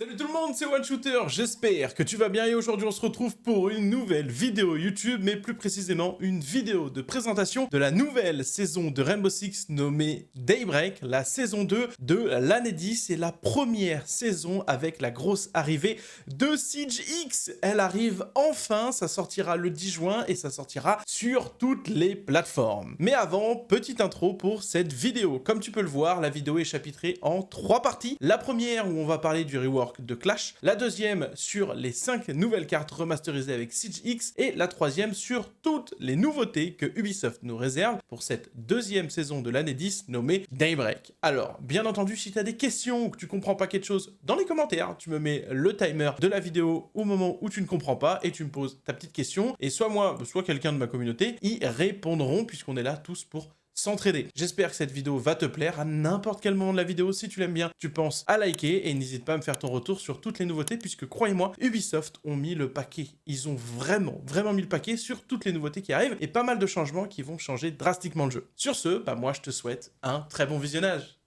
Salut tout le monde, c'est OneShooter, j'espère que tu vas bien et aujourd'hui on se retrouve pour une nouvelle vidéo YouTube, mais plus précisément une vidéo de présentation de la nouvelle saison de Rainbow Six nommée Daybreak, la saison 2 de l'année 10 et la première saison avec la grosse arrivée de Siege X. Elle arrive enfin, ça sortira le 10 juin et ça sortira sur toutes les plateformes. Mais avant, petite intro pour cette vidéo. Comme tu peux le voir, la vidéo est chapitrée en 3 parties. La première où on va parler du rework de Clash, la deuxième sur les 5 nouvelles cartes remasterisées avec Siege X et la troisième sur toutes les nouveautés que Ubisoft nous réserve pour cette deuxième saison de l'année 10 nommée Daybreak. Alors, bien entendu, si tu as des questions ou que tu comprends pas quelque chose, dans les commentaires, tu me mets le timer de la vidéo au moment où tu ne comprends pas et tu me poses ta petite question et soit moi, soit quelqu'un de ma communauté y répondront puisqu'on est là tous pour s'entraider. J'espère que cette vidéo va te plaire. À n'importe quel moment de la vidéo, si tu l'aimes bien, tu penses à liker et n'hésite pas à me faire ton retour sur toutes les nouveautés puisque croyez-moi, Ubisoft ont mis le paquet. Ils ont vraiment mis le paquet sur toutes les nouveautés qui arrivent et pas mal de changements qui vont changer drastiquement le jeu. Sur ce, moi je te souhaite un très bon visionnage.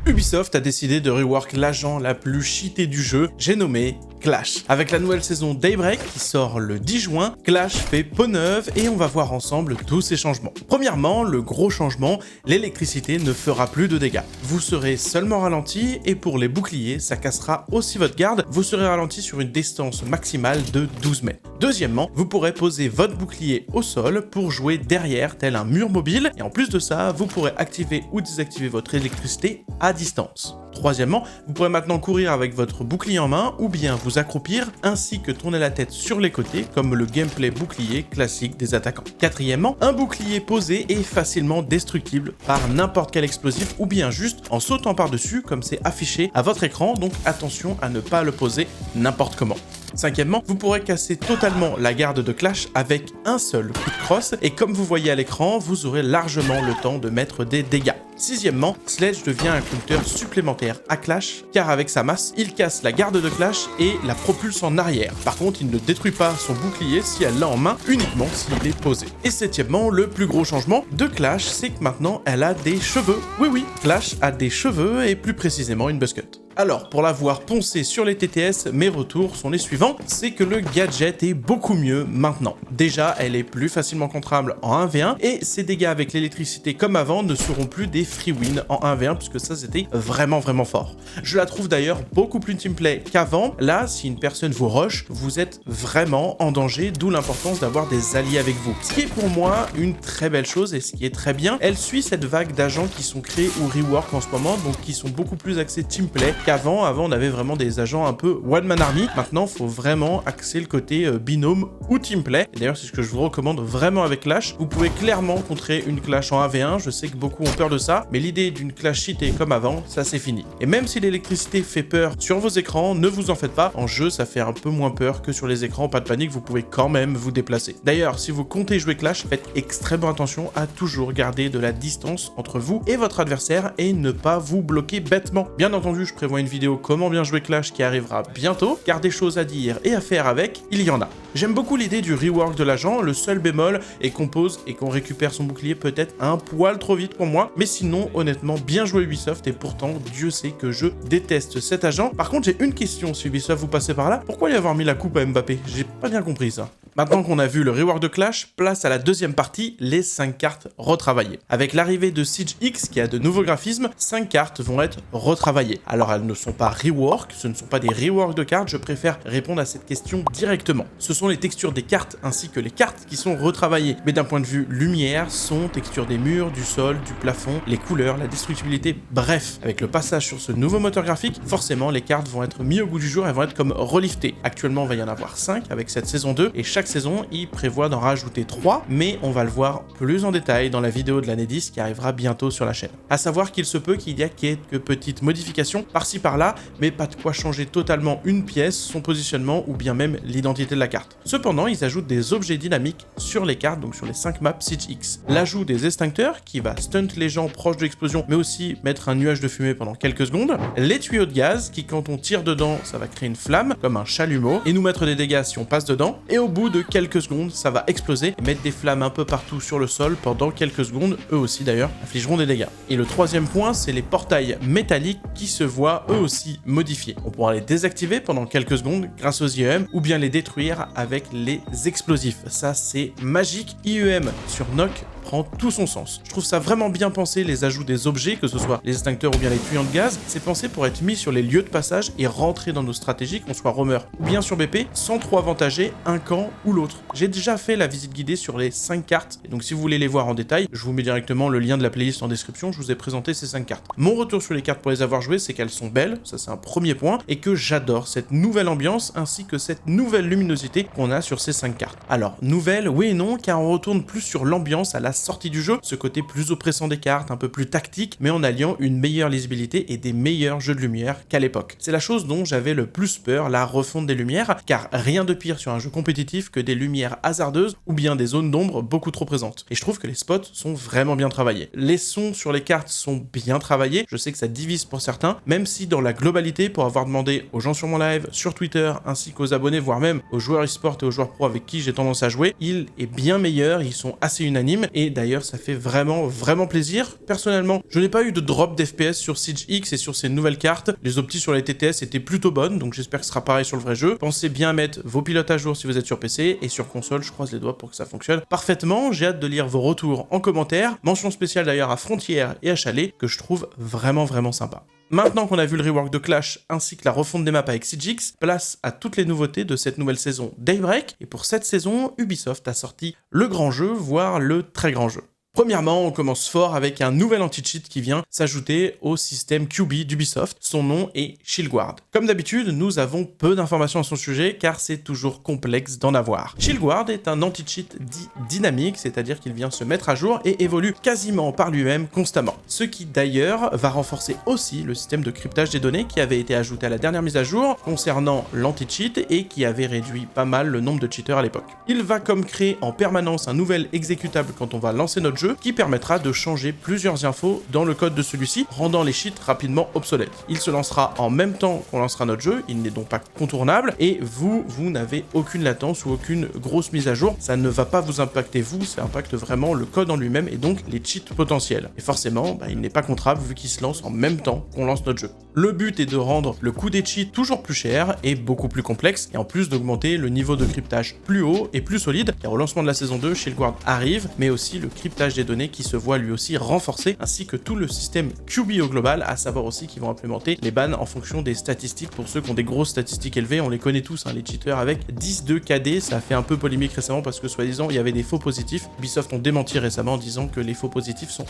Ubisoft a décidé de rework l'agent la plus cheatée du jeu, j'ai nommé Clash. Avec la nouvelle saison Daybreak qui sort le 10 juin, Clash fait peau neuve et on va voir ensemble tous ces changements. Premièrement, le gros changement, l'électricité ne fera plus de dégâts. Vous serez seulement ralenti et pour les boucliers, ça cassera aussi votre garde, vous serez ralenti sur une distance maximale de 12 mètres. Deuxièmement, vous pourrez poser votre bouclier au sol pour jouer derrière tel un mur mobile et en plus de ça, vous pourrez activer ou désactiver votre électricité à distance. Troisièmement, vous pourrez maintenant courir avec votre bouclier en main ou bien vous accroupir ainsi que tourner la tête sur les côtés comme le gameplay bouclier classique des attaquants. Quatrièmement, un bouclier posé est facilement destructible par n'importe quel explosif ou bien juste en sautant par-dessus comme c'est affiché à votre écran, donc attention à ne pas le poser n'importe comment. Cinquièmement, vous pourrez casser totalement la garde de Clash avec un seul coup de crosse et comme vous voyez à l'écran, vous aurez largement le temps de mettre des dégâts. Sixièmement, Sledge devient un compteur supplémentaire à Clash car avec sa masse, il casse la garde de Clash et la propulse en arrière. Par contre, il ne détruit pas son bouclier si elle l'a en main, uniquement s'il est posé. Et septièmement, le plus gros changement de Clash, c'est que maintenant elle a des cheveux. Oui, Clash a des cheveux et plus précisément une buzzcut. Alors, pour l'avoir poncé sur les TTS, mes retours sont les suivants, c'est que le gadget est beaucoup mieux maintenant. Déjà, elle est plus facilement contrable en 1v1, et ses dégâts avec l'électricité comme avant ne seront plus des free wins en 1v1, puisque ça c'était vraiment fort. Je la trouve d'ailleurs beaucoup plus teamplay qu'avant. Là, si une personne vous rush, vous êtes vraiment en danger, d'où l'importance d'avoir des alliés avec vous. Ce qui est pour moi une très belle chose, et ce qui est très bien, elle suit cette vague d'agents qui sont créés ou rework en ce moment, donc qui sont beaucoup plus axés teamplay, qu'avant on avait vraiment des agents un peu one man army. Maintenant, faut vraiment axer le côté binôme ou teamplay. D'ailleurs, c'est ce que je vous recommande vraiment avec Clash. Vous pouvez clairement contrer une Clash en 1v1. Je sais que beaucoup ont peur de ça, mais l'idée d'une Clash cheatée comme avant, ça c'est fini. Et même si l'électricité fait peur sur vos écrans, ne vous en faites pas. En jeu, ça fait un peu moins peur que sur les écrans. Pas de panique, vous pouvez quand même vous déplacer. D'ailleurs, si vous comptez jouer Clash, faites extrêmement attention à toujours garder de la distance entre vous et votre adversaire et ne pas vous bloquer bêtement. Bien entendu, je prévois une vidéo comment bien jouer Clash qui arrivera bientôt, car des choses à dire et à faire avec, il y en a. J'aime beaucoup l'idée du rework de l'agent, le seul bémol est qu'on pose et qu'on récupère son bouclier peut-être un poil trop vite pour moi, mais sinon honnêtement bien joué Ubisoft et pourtant Dieu sait que je déteste cet agent. Par contre j'ai une question, si Ubisoft vous passez par là, pourquoi y avoir mis la coupe à Mbappé? J'ai pas bien compris ça. Maintenant qu'on a vu le rework de Clash, place à la deuxième partie, les 5 cartes retravaillées. Avec l'arrivée de Siege X qui a de nouveaux graphismes, 5 cartes vont être retravaillées. Alors elles ne sont pas rework, ce ne sont pas des reworks de cartes, je préfère répondre à cette question directement. Ce sont les textures des cartes ainsi que les cartes qui sont retravaillées. Mais d'un point de vue lumière, son, texture des murs, du sol, du plafond, les couleurs, la destructibilité, bref. Avec le passage sur ce nouveau moteur graphique, forcément les cartes vont être mises au goût du jour, elles vont être comme reliftées. Actuellement, il va y en avoir 5 avec cette saison 2 et chaque saison, il prévoit d'en rajouter 3, mais on va le voir plus en détail dans la vidéo de l'année 10 qui arrivera bientôt sur la chaîne. A savoir qu'il se peut qu'il y a quelques petites modifications par-ci par-là, mais pas de quoi changer totalement une pièce, son positionnement ou bien même l'identité de la carte. Cependant, ils ajoutent des objets dynamiques sur les cartes, donc sur les 5 maps Siege X. L'ajout des extincteurs qui va stunt les gens proches de l'explosion, mais aussi mettre un nuage de fumée pendant quelques secondes. Les tuyaux de gaz qui, quand on tire dedans, ça va créer une flamme, comme un chalumeau, et nous mettre des dégâts si on passe dedans. Et au bout bout de quelques secondes, ça va exploser et mettre des flammes un peu partout sur le sol pendant quelques secondes. Eux aussi d'ailleurs infligeront des dégâts. Et le troisième point, c'est les portails métalliques qui se voient eux aussi modifiés. On pourra les désactiver pendant quelques secondes grâce aux IEM ou bien les détruire avec les explosifs. Ça c'est magique. IEM sur Nock prend tout son sens. Je trouve ça vraiment bien pensé, les ajouts des objets, que ce soit les extincteurs ou bien les tuyaux de gaz, c'est pensé pour être mis sur les lieux de passage et rentrer dans nos stratégies, qu'on soit roamer ou bien sur BP, sans trop avantager un camp ou l'autre. J'ai déjà fait la visite guidée sur les 5 cartes, et donc si vous voulez les voir en détail, je vous mets directement le lien de la playlist en description, je vous ai présenté ces 5 cartes. Mon retour sur les cartes pour les avoir jouées, c'est qu'elles sont belles, ça c'est un premier point, et que j'adore cette nouvelle ambiance, ainsi que cette nouvelle luminosité qu'on a sur ces 5 cartes. Alors, nouvelle, oui et non, car on retourne plus sur l'ambiance à la sortie du jeu, ce côté plus oppressant des cartes, un peu plus tactique, mais en alliant une meilleure lisibilité et des meilleurs jeux de lumière qu'à l'époque. C'est la chose dont j'avais le plus peur, la refonte des lumières, car rien de pire sur un jeu compétitif que des lumières hasardeuses ou bien des zones d'ombre beaucoup trop présentes. Et je trouve que les spots sont vraiment bien travaillés. Les sons sur les cartes sont bien travaillés, je sais que ça divise pour certains, même si dans la globalité, pour avoir demandé aux gens sur mon live, sur Twitter, ainsi qu'aux abonnés, voire même aux joueurs e-sport et aux joueurs pro avec qui j'ai tendance à jouer, il est bien meilleur, ils sont assez unanimes, et d'ailleurs ça fait vraiment plaisir. Personnellement, je n'ai pas eu de drop d'FPS sur Siege X et sur ces nouvelles cartes. Les optis sur les TTS étaient plutôt bonnes, donc j'espère que ce sera pareil sur le vrai jeu. Pensez bien à mettre vos pilotes à jour si vous êtes sur PC, et sur console, je croise les doigts pour que ça fonctionne parfaitement. J'ai hâte de lire vos retours en commentaire. Mention spéciale d'ailleurs à Frontières et à Chalet, que je trouve vraiment sympa. Maintenant qu'on a vu le rework de Clash ainsi que la refonte des maps avec Siege X, place à toutes les nouveautés de cette nouvelle saison Daybreak. Et pour cette saison, Ubisoft a sorti le grand jeu, voire le très grand jeu. Premièrement, on commence fort avec un nouvel anti-cheat qui vient s'ajouter au système QB d'Ubisoft. Son nom est Shieldguard. Comme d'habitude, nous avons peu d'informations à son sujet car c'est toujours complexe d'en avoir. Shieldguard est un anti-cheat dit dynamique, c'est-à-dire qu'il vient se mettre à jour et évolue quasiment par lui-même constamment. Ce qui d'ailleurs va renforcer aussi le système de cryptage des données qui avait été ajouté à la dernière mise à jour concernant l'anti-cheat et qui avait réduit pas mal le nombre de cheaters à l'époque. Il va comme créer en permanence un nouvel exécutable quand on va lancer notre jeu, qui permettra de changer plusieurs infos dans le code de celui-ci, rendant les cheats rapidement obsolètes. Il se lancera en même temps qu'on lancera notre jeu, il n'est donc pas contournable, et vous n'avez aucune latence ou aucune grosse mise à jour, ça ne va pas vous impacter vous, ça impacte vraiment le code en lui-même et donc les cheats potentiels. Et forcément, il n'est pas contrable vu qu'il se lance en même temps qu'on lance notre jeu. Le but est de rendre le coût des cheats toujours plus cher et beaucoup plus complexe, et en plus d'augmenter le niveau de cryptage plus haut et plus solide, car au lancement de la saison 2, Shieldguard arrive, mais aussi le cryptage des données qui se voit lui aussi renforcé, ainsi que tout le système QB au global, à savoir aussi qu'ils vont implémenter les bans en fonction des statistiques. Pour ceux qui ont des grosses statistiques élevées, on les connaît tous, les cheaters avec 10 de KD, ça a fait un peu polémique récemment parce que soi-disant il y avait des faux positifs. Ubisoft ont démenti récemment en disant que les faux positifs sont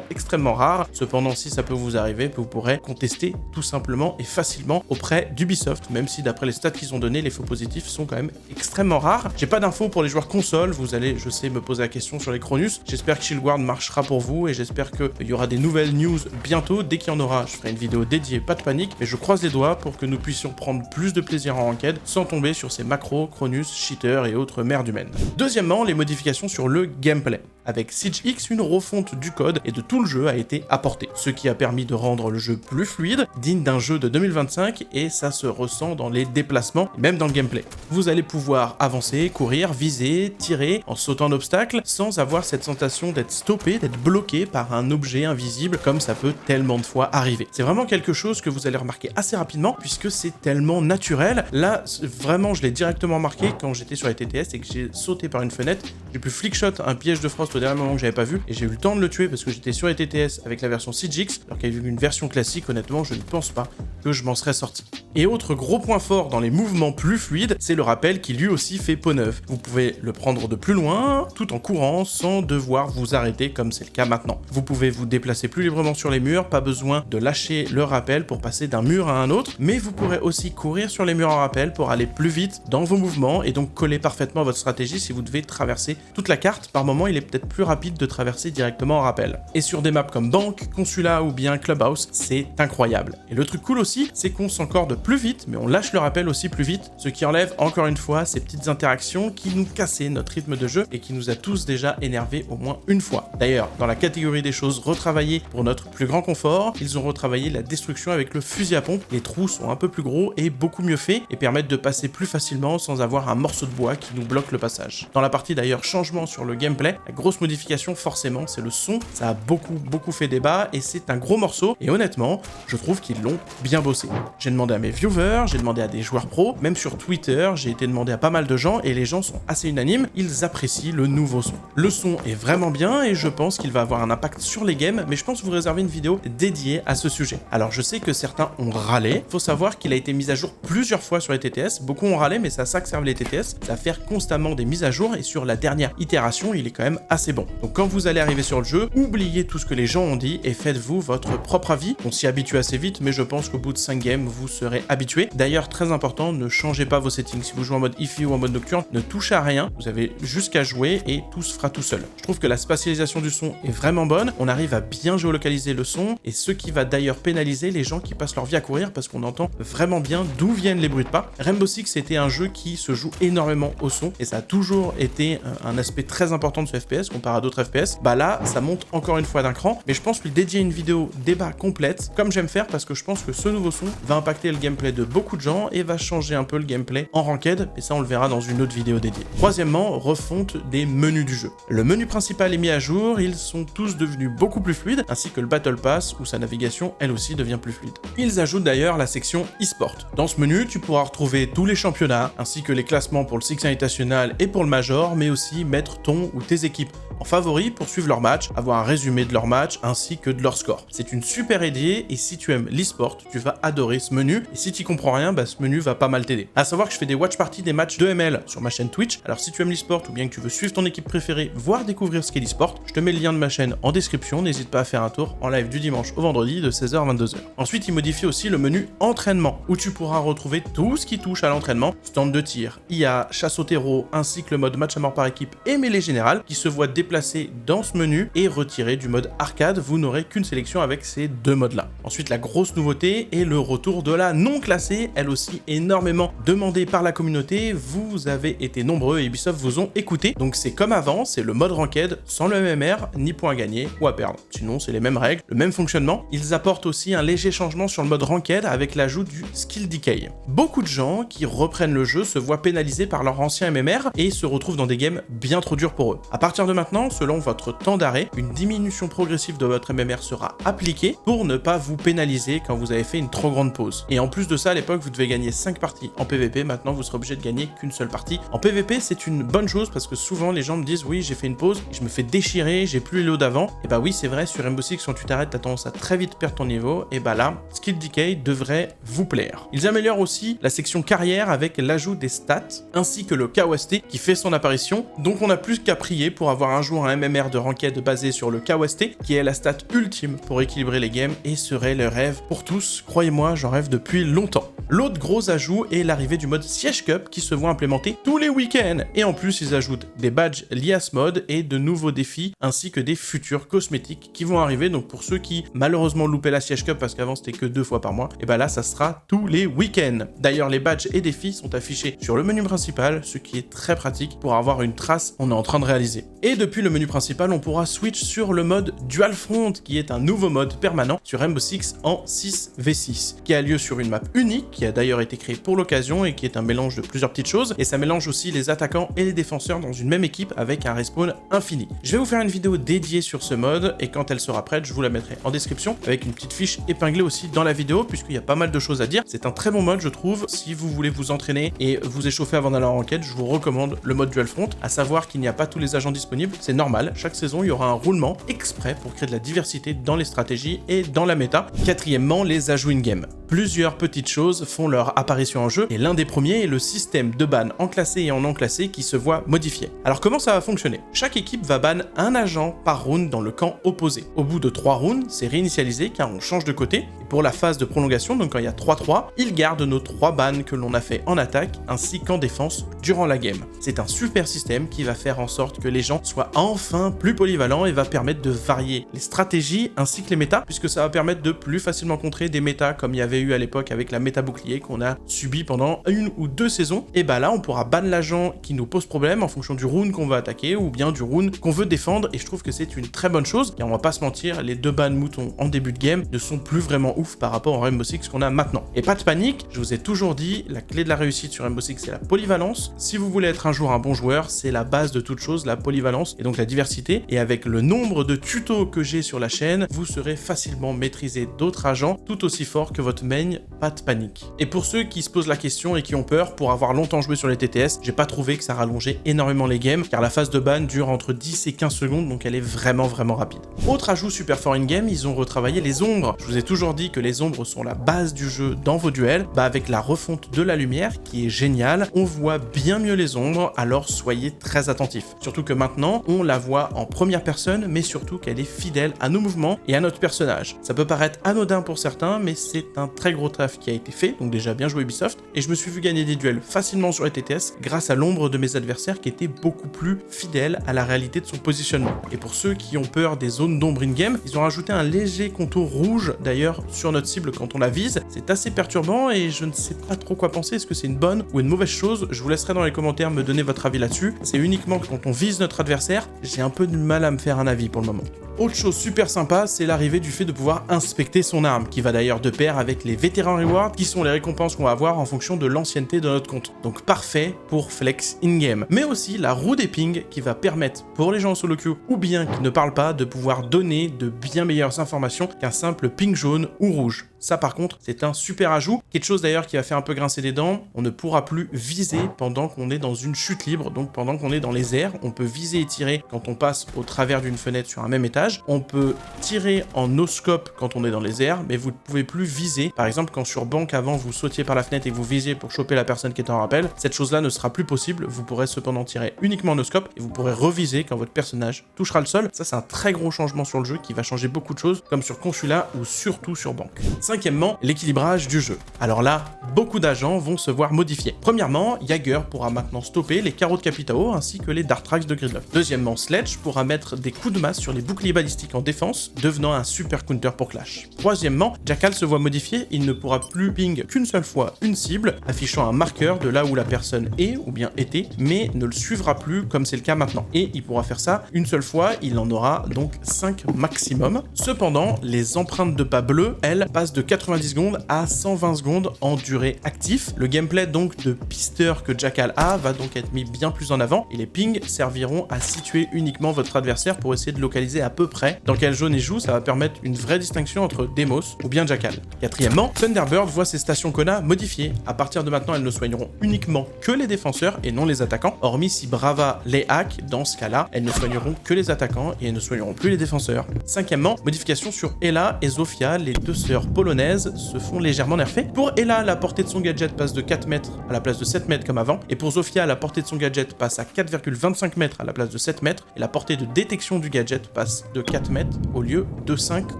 extrêmement rares. Cependant, si ça peut vous arriver, vous pourrez contester tout simplement et facilement auprès d'Ubisoft, même si d'après les stats qu'ils ont donné, les faux positifs sont quand même extrêmement rares. J'ai pas d'infos pour les joueurs console, vous allez, je sais, me poser la question sur les Cronus. J'espère que Shieldguard marchera pour vous et j'espère qu'il y aura des nouvelles news bientôt. Dès qu'il y en aura, je ferai une vidéo dédiée, pas de panique, mais je croise les doigts pour que nous puissions prendre plus de plaisir en ranked sans tomber sur ces macros, Cronus, cheaters et autres merdes humaines. Deuxièmement, les modifications sur le gameplay. Avec Siege X, une refonte du code et de tout le jeu a été apportée, ce qui a permis de rendre le jeu plus fluide, digne d'un jeu de 2025, et ça se ressent dans les déplacements, même dans le gameplay. Vous allez pouvoir avancer, courir, viser, tirer, en sautant un obstacle, sans avoir cette sensation d'être stoppé, d'être bloqué par un objet invisible, comme ça peut tellement de fois arriver. C'est vraiment quelque chose que vous allez remarquer assez rapidement, puisque c'est tellement naturel. Là, vraiment, je l'ai directement remarqué quand j'étais sur les TTS et que j'ai sauté par une fenêtre, j'ai pu flickshot un piège de frost au dernier moment que j'avais pas vu, et j'ai eu le temps de le tuer parce que j'étais sur les TTS avec la version Siege X, alors qu'avec une version classique, honnêtement, je ne pense pas que je m'en serais sorti. Et autre gros point fort dans les mouvements plus fluides, c'est le rappel qui lui aussi fait peau neuve. Vous pouvez le prendre de plus loin, tout en courant, sans devoir vous arrêter comme c'est le cas maintenant. Vous pouvez vous déplacer plus librement sur les murs, pas besoin de lâcher le rappel pour passer d'un mur à un autre, mais vous pourrez aussi courir sur les murs en rappel pour aller plus vite dans vos mouvements et donc coller parfaitement à votre stratégie si vous devez traverser toute la carte. Par moment, il est peut-être plus rapide de traverser directement en rappel. Et sur des maps comme Banque, Consulat ou bien Clubhouse, c'est incroyable. Et le truc cool aussi, c'est qu'on s'encorde plus vite, mais on lâche le rappel aussi plus vite, ce qui enlève encore une fois ces petites interactions qui nous cassaient notre rythme de jeu et qui nous a tous déjà énervés au moins encore une fois. D'ailleurs, dans la catégorie des choses retravaillées pour notre plus grand confort, ils ont retravaillé la destruction avec le fusil à pompe. Les trous sont un peu plus gros et beaucoup mieux faits et permettent de passer plus facilement sans avoir un morceau de bois qui nous bloque le passage. Dans la partie d'ailleurs changement sur le gameplay, la grosse modification forcément c'est le son. Ça a beaucoup fait débat et c'est un gros morceau et honnêtement, je trouve qu'ils l'ont bien bossé. J'ai demandé à mes viewers, j'ai demandé à des joueurs pros, même sur Twitter, j'ai été demandé à pas mal de gens et les gens sont assez unanimes, ils apprécient le nouveau son. Le son est vraiment bien et je pense qu'il va avoir un impact sur les games, mais je pense vous réserver une vidéo dédiée à ce sujet. Alors je sais que certains ont râlé, faut savoir qu'il a été mis à jour plusieurs fois sur les TTS, beaucoup ont râlé mais c'est à ça que servent les TTS, ça va faire constamment des mises à jour et sur la dernière itération il est quand même assez bon. Donc quand vous allez arriver sur le jeu, oubliez tout ce que les gens ont dit et faites-vous votre propre avis. On s'y habitue assez vite mais je pense qu'au bout de 5 games vous serez habitué. D'ailleurs très important, ne changez pas vos settings, si vous jouez en mode Iffy ou en mode nocturne, ne touchez à rien, vous avez juste qu'à jouer et tout se fera tout seul. Je trouve que la spatialisation du son est vraiment bonne, on arrive à bien géolocaliser le son et ce qui va d'ailleurs pénaliser les gens qui passent leur vie à courir parce qu'on entend vraiment bien d'où viennent les bruits de pas. Rainbow Six était un jeu qui se joue énormément au son et ça a toujours été un aspect très important de ce FPS comparé à d'autres FPS. Bah là, ça monte encore une fois d'un cran, mais je pense lui dédier une vidéo débat complète comme j'aime faire parce que je pense que ce nouveau son va impacter le gameplay de beaucoup de gens et va changer un peu le gameplay en ranked et ça on le verra dans une autre vidéo dédiée. Troisièmement, refonte des menus du jeu. Le menu principal est mis à jour, ils sont tous devenus beaucoup plus fluides ainsi que le Battle Pass où sa navigation elle aussi devient plus fluide. Ils ajoutent d'ailleurs la section e-sport. Dans ce menu, tu pourras retrouver tous les championnats ainsi que les classements pour le Six Invitational et pour le Major, mais aussi mettre ton ou tes équipes en favori pour suivre leur match, avoir un résumé de leur match ainsi que de leur score. C'est une super idée et si tu aimes l'e-sport, tu vas adorer ce menu et si tu comprends rien, bah ce menu va pas mal t'aider. À savoir que je fais des watch parties des matchs de ML sur ma chaîne Twitch, alors si tu aimes l'e-sport ou bien que tu veux suivre ton équipe préférée, voire découvrir ce qu'est l'e-sport, je te mets le lien de ma chaîne en description, n'hésite pas à faire un tour en live du dimanche au vendredi de 16h à 22h. Ensuite, il modifie aussi le menu entraînement où tu pourras retrouver tout ce qui touche à l'entraînement, stand de tir, IA, chasse au terreau, ainsi que le mode match à mort par équipe et mêlée générale qui se voit déplacer dans ce menu et retiré du mode arcade, vous n'aurez qu'une sélection avec ces deux modes là. Ensuite, la grosse nouveauté est le retour de la non classée, elle aussi énormément demandée par la communauté, vous avez été nombreux et Ubisoft vous ont écouté, donc c'est comme avant, c'est le mode ranked sans le MMR, ni point à gagner ou à perdre. Sinon, c'est les mêmes règles, le même fonctionnement. Ils apportent aussi un léger changement sur le mode ranked avec l'ajout du skill decay. Beaucoup de gens qui reprennent le jeu se voient pénalisés par leur ancien MMR et se retrouvent dans des games bien trop durs pour eux. À partir de maintenant, selon votre temps d'arrêt, une diminution progressive de votre MMR sera appliquée pour ne pas vous pénaliser quand vous avez fait une trop grande pause. Et en plus de ça, à l'époque, vous devez gagner 5 parties en PVP, maintenant vous serez obligé de gagner qu'une seule partie. En PVP, c'est une bonne chose parce que souvent les gens me disent oui, j'ai fait une pause, je me fais déchirer, j'ai plus les lots d'avant. Et bah oui, c'est vrai, sur Rainbow Six, quand tu t'arrêtes, t'as tendance à très vite perdre ton niveau. Et bah là, Skill Decay devrait vous plaire. Ils améliorent aussi la section carrière avec l'ajout des stats ainsi que le KOST qui fait son apparition. Donc on n'a plus qu'à prier pour avoir un jour un MMR de ranked basé sur le KOST qui est la stat ultime pour équilibrer les games et serait le rêve pour tous. Croyez-moi, j'en rêve depuis longtemps. L'autre gros ajout est l'arrivée du mode Siege Cup qui se voit implémenté tous les week-ends. Et en plus, ils ajoutent des badges liés à ce mode et de nouveaux défis ainsi que des futurs cosmétiques qui vont arriver. Donc pour ceux qui malheureusement loupaient la Siege Cup parce qu'avant c'était que 2 fois par mois, et bah là ça sera tous les week-ends. D'ailleurs, les badges et défis sont affichés sur le menu principal, ce qui est très pratique pour avoir une trace on est en train de réaliser. Et depuis le menu principal, on pourra switch sur le mode Dual Front qui est un nouveau mode permanent sur Rainbow Six en 6v6 qui a lieu sur une map unique qui a d'ailleurs été créée pour l'occasion et qui est un mélange de plusieurs petites choses et ça mélange aussi les attaquants et les défenseurs dans une même équipe avec un respawn infini. Je vais vous faire une vidéo dédiée sur ce mode et quand elle sera prête, je vous la mettrai en description avec une petite fiche épinglée aussi dans la vidéo puisqu'il y a pas mal de choses à dire. C'est un très bon mode je trouve. Si vous voulez vous entraîner et vous échauffer avant d'aller en ranked, je vous recommande le mode Dual Front, à savoir qu'il n'y a pas tous les agents disponibles, c'est normal, chaque saison il y aura un roulement exprès pour créer de la diversité dans les stratégies et dans la méta. Quatrièmement, les ajouts in-game. Plusieurs petites choses font leur apparition en jeu et l'un des premiers est le système de ban en classé et en non classé qui se voit modifié. Alors comment ça va fonctionner? Chaque équipe va ban un agent par round dans le camp opposé. Au bout de 3 rounds, c'est réinitialisé car on change de côté et pour la phase de prolongation, donc quand il y a 3-3, il garde nos 3 bans que l'on a fait en attaque ainsi qu'en défense durant la game. C'est un super système qui va faire en sorte que les gens soient enfin plus polyvalents et va permettre de varier les stratégies ainsi que les méta, puisque ça va permettre de plus facilement contrer des méta comme il y avait eu à l'époque avec la méta bouclier qu'on a subi pendant 1 ou 2 saisons. Et bah là on pourra ban l'agent qui nous pose problème en fonction du rune qu'on veut attaquer ou bien du rune qu'on veut défendre, et je trouve que c'est une très bonne chose, car on va pas se mentir, les 2 bans moutons en début de game ne sont plus vraiment ouf par rapport au Rainbow Six qu'on a maintenant. Et pas de panique, je vous ai toujours dit, la clé de la réussite sur Rainbow Six c'est la polyvalence. Si vous voulez être un jour un bon joueur, c'est la base de toute chose, la polyvalence et donc la diversité, et avec le nombre de tutos que j'ai sur la chaîne, vous serez facilement maîtriser d'autres agents tout aussi forts que votre main, pas de panique. Et pour ceux qui se posent la question et qui ont peur, pour avoir longtemps joué sur les TTS, j'ai pas trouvé que ça rallongeait énormément les games, car la phase de ban dure entre 10 et 15 secondes, donc elle est vraiment rapide. Autre ajout super fort in-game, ils ont retravaillé les ombres. Je vous ai toujours dit que les ombres sont la base du jeu dans vos duels, bah avec la refonte de la lumière qui est géniale, on voit bien mieux les ombres, alors soyez très attentifs. Surtout que maintenant, on la voit en première personne, mais surtout qu'elle est fidèle à nos mouvements et à notre personnage. Ça peut paraître anodin pour certains, mais c'est un très gros taf qui a été fait, donc déjà bien joué Ubisoft, et je me suis vu gagner des duels facilement sur les TTS grâce à l'ombre de mes adversaires qui était beaucoup plus fidèle à la réalité de son positionnement. Et pour ceux qui ont peur des zones d'ombre in-game, ils ont rajouté un léger contour rouge d'ailleurs sur notre cible quand on la vise. C'est assez perturbant et je ne sais pas trop quoi penser, est-ce que c'est une bonne ou une mauvaise chose? Je vous laisserai dans les commentaires me donner votre avis là-dessus. C'est uniquement quand on vise notre adversaire, j'ai un peu de mal à me faire un avis pour le moment. Autre chose super sympa, c'est l'arrivée du fait de pouvoir inspecter son arme, qui va d'ailleurs de pair avec les vétérans rewards, qui sont les récompenses qu'on va avoir en fonction de l'ancienneté de notre compte. Donc parfait pour flex in-game. Mais aussi la roue des pings, qui va permettre pour les gens en solo queue, ou bien qui ne parlent pas, de pouvoir donner de bien meilleures informations qu'un simple ping jaune ou rouge. Ça par contre, c'est un super ajout. Quelque chose d'ailleurs qui va faire un peu grincer des dents, on ne pourra plus viser pendant qu'on est dans une chute libre, donc pendant qu'on est dans les airs. On peut viser et tirer quand on passe au travers d'une fenêtre sur un même étage. On peut tirer en no-scope quand on est dans les airs, mais vous ne pouvez plus viser. Par exemple, quand sur banc avant vous sautiez par la fenêtre et que vous visiez pour choper la personne qui est en rappel, cette chose-là ne sera plus possible. Vous pourrez cependant tirer uniquement en no-scope et vous pourrez reviser quand votre personnage touchera le sol. Ça c'est un très gros changement sur le jeu qui va changer beaucoup de choses, comme sur Consula ou surtout sur banc. Cinquièmement, l'équilibrage du jeu. Alors là, beaucoup d'agents vont se voir modifiés. Premièrement, Jaeger pourra maintenant stopper les carreaux de Capitao ainsi que les Dart Tracks de Gridlock. Deuxièmement, Sledge pourra mettre des coups de masse sur les boucliers balistiques en défense, devenant un super counter pour Clash. Troisièmement, Jackal se voit modifié, il ne pourra plus ping qu'une seule fois une cible, affichant un marqueur de là où la personne est ou bien était, mais ne le suivra plus comme c'est le cas maintenant. Et il pourra faire ça une seule fois, il en aura donc 5 maximum. Cependant, les empreintes de pas bleues, elles, passent de 90 secondes à 120 secondes en durée actif. Le gameplay donc de pisteur que Jackal a va donc être mis bien plus en avant, et les pings serviront à situer uniquement votre adversaire pour essayer de localiser à peu près dans quelle zone il joue. Ça va permettre une vraie distinction entre Demos ou bien Jackal. Quatrièmement, Thunderbird voit ses stations Kona modifiées. À partir de maintenant, elles ne soigneront uniquement que les défenseurs et non les attaquants, hormis si Brava les hack. Dans ce cas-là, elles ne soigneront que les attaquants et elles ne soigneront plus les défenseurs. Cinquièmement, modification sur Ella et Zofia, les deux sœurs polonaises se font légèrement nerfer. Pour Ella, la portée de son gadget passe de 4 mètres à la place de 7 mètres comme avant, et pour Zofia, la portée de son gadget passe à 4,25 mètres à la place de 7 mètres, et la portée de détection du gadget passe de 4 mètres au lieu de 5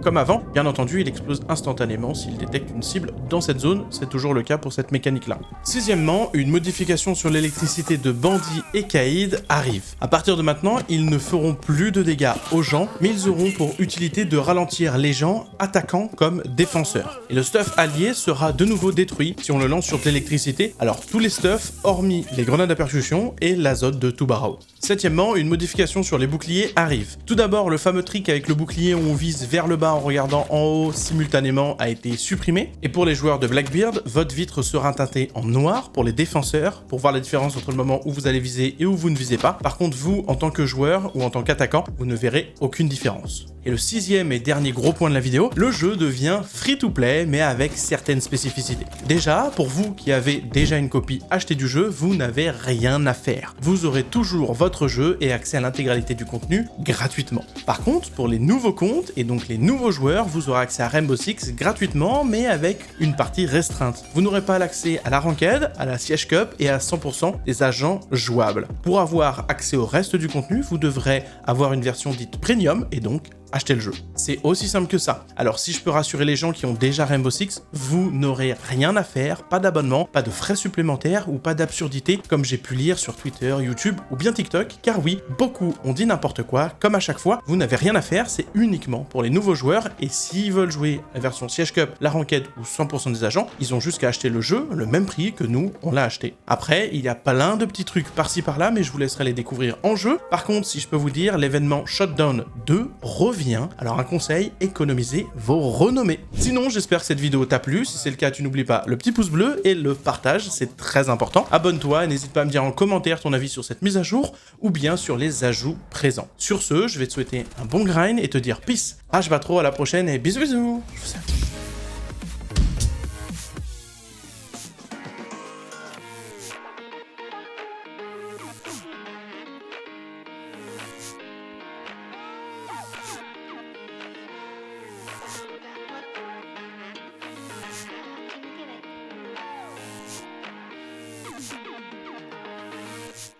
comme avant. Bien entendu, il explose instantanément s'il détecte une cible dans cette zone, c'est toujours le cas pour cette mécanique-là. Sixièmement, une modification sur l'électricité de Bandit et Kaïd arrive. À partir de maintenant, ils ne feront plus de dégâts aux gens, mais ils auront pour utilité de ralentir les gens, attaquants comme défenseurs. Et le stuff allié sera de nouveau détruit si on le lance sur de l'électricité, alors tous les stuffs, hormis les grenades à percussion et l'azote de Tubarao. Septièmement, une modification sur les boucliers arrive. Tout d'abord, le fameux trick avec le bouclier où on vise vers le bas en regardant en haut simultanément a été supprimé. Et pour les joueurs de Blackbeard, votre vitre sera teintée en noir pour les défenseurs, pour voir la différence entre le moment où vous allez viser et où vous ne visez pas. Par contre, vous, en tant que joueur ou en tant qu'attaquant, vous ne verrez aucune différence. Et le sixième et dernier gros point de la vidéo, le jeu devient free-to-play mais avec certaines spécificités. Déjà, pour vous qui avez déjà une copie achetée du jeu, vous n'avez rien à faire. Vous aurez toujours votre jeu et accès à l'intégralité du contenu gratuitement. Par contre, pour les nouveaux comptes et donc les nouveaux joueurs, vous aurez accès à Rainbow Six gratuitement mais avec une partie restreinte. Vous n'aurez pas l'accès à la Ranked, à la Siege Cup et à 100% des agents jouables. Pour avoir accès au reste du contenu, vous devrez avoir une version dite Premium et donc achetez le jeu. C'est aussi simple que ça. Alors si je peux rassurer les gens qui ont déjà Rainbow Six, vous n'aurez rien à faire, pas d'abonnement, pas de frais supplémentaires ou pas d'absurdité comme j'ai pu lire sur Twitter, YouTube ou bien TikTok, car oui, beaucoup ont dit n'importe quoi, comme à chaque fois, vous n'avez rien à faire, c'est uniquement pour les nouveaux joueurs, et s'ils veulent jouer la version Siege Cup, la Ranked ou 100% des agents, ils ont juste qu'à acheter le jeu, le même prix que nous, on l'a acheté. Après, il y a plein de petits trucs par-ci par-là, mais je vous laisserai les découvrir en jeu. Par contre, si je peux vous dire, l'événement Shutdown 2 revient, alors un conseil, économisez vos renommées. Sinon, j'espère que cette vidéo t'a plu, si c'est le cas, tu n'oublies pas le petit pouce bleu et le partage, c'est très important. Abonne-toi et n'hésite pas à me dire en commentaire ton avis sur cette mise à jour, ou bien sur les ajouts présents. Sur ce, je vais te souhaiter un bon grind et te dire peace, je vais trop, à la prochaine et bisous bisous. Je vous aime.